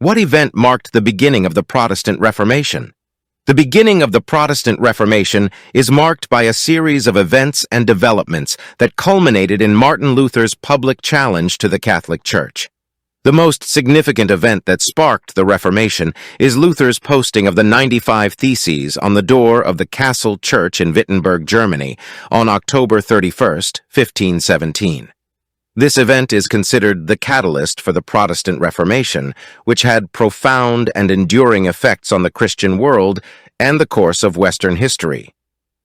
What event marked the beginning of the Protestant Reformation? The beginning of the Protestant Reformation is marked by a series of events and developments that culminated in Martin Luther's public challenge to the Catholic Church. The most significant event that sparked the Reformation is Luther's posting of the 95 Theses on the door of the Castle Church in Wittenberg, Germany, on October 31st, 1517. This event is considered the catalyst for the Protestant Reformation, which had profound and enduring effects on the Christian world and the course of Western history.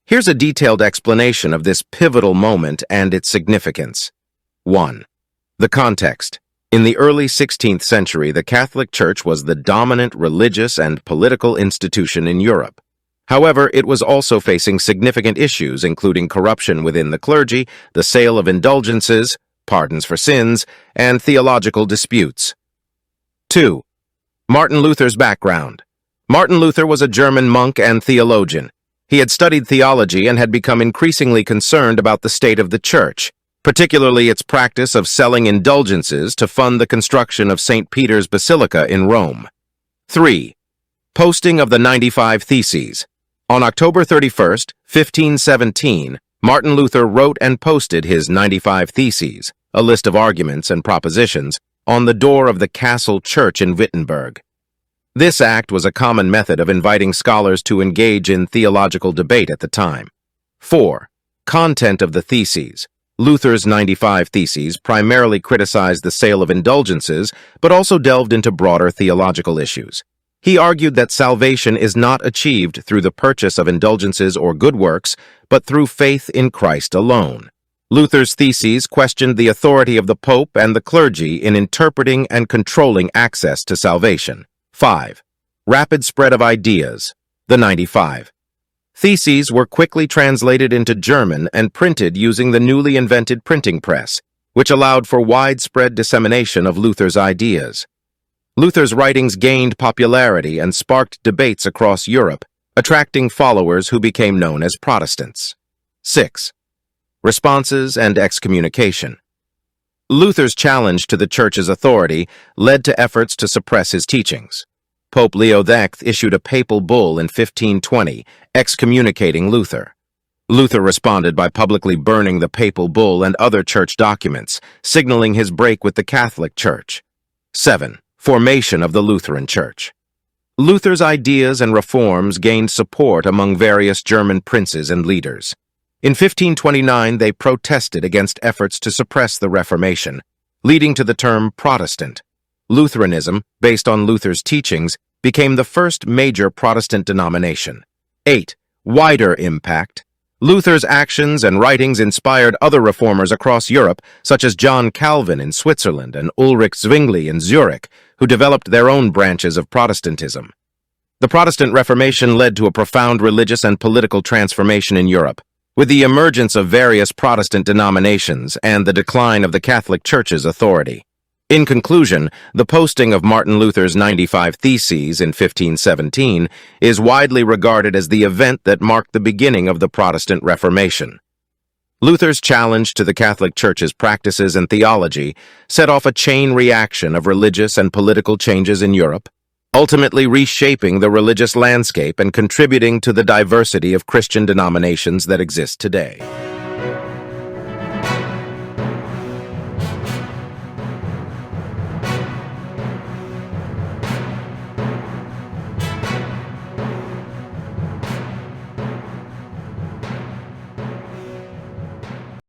Here's a detailed explanation of this pivotal moment and its significance. 1. The context. In the early 16th century, the Catholic Church was the dominant religious and political institution in Europe. However, it was also facing significant issues, including corruption within the clergy, the sale of indulgences, pardons for sins, and theological disputes. 2. Martin Luther's background. Martin Luther was a German monk and theologian. He had studied theology and had become increasingly concerned about the state of the Church, particularly its practice of selling indulgences to fund the construction of St. Peter's Basilica in Rome. 3. Posting of the 95 Theses. On October 31st, 1517, Martin Luther wrote and posted his 95 Theses, a list of arguments and propositions, on the door of the Castle Church in Wittenberg. This act was a common method of inviting scholars to engage in theological debate at the time. 4. Content of the Theses. Luther's 95 Theses primarily criticized the sale of indulgences, but also delved into broader theological issues. He argued that salvation is not achieved through the purchase of indulgences or good works, but through faith in Christ alone. Luther's theses questioned the authority of the Pope and the clergy in interpreting and controlling access to salvation. 5. Rapid spread of ideas. The 95 Theses were quickly translated into German and printed using the newly invented printing press, which allowed for widespread dissemination of Luther's ideas. Luther's writings gained popularity and sparked debates across Europe, attracting followers who became known as Protestants. 6. Responses and excommunication. Luther's challenge to the Church's authority led to efforts to suppress his teachings. Pope Leo X issued a papal bull in 1520, excommunicating Luther. Luther responded by publicly burning the papal bull and other church documents, signaling his break with the Catholic Church. 7. Formation of the Lutheran Church. Luther's ideas and reforms gained support among various German princes and leaders. In 1529, they protested against efforts to suppress the Reformation, leading to the term Protestant. Lutheranism, based on Luther's teachings, became the first major Protestant denomination. 8. Wider impact. Luther's actions and writings inspired other reformers across Europe, such as John Calvin in Switzerland and Ulrich Zwingli in Zurich, who developed their own branches of Protestantism. The Protestant Reformation led to a profound religious and political transformation in Europe, with the emergence of various Protestant denominations and the decline of the Catholic Church's authority. In conclusion, the posting of Martin Luther's 95 Theses in 1517 is widely regarded as the event that marked the beginning of the Protestant Reformation. Luther's challenge to the Catholic Church's practices and theology set off a chain reaction of religious and political changes in Europe, ultimately reshaping the religious landscape and contributing to the diversity of Christian denominations that exist today.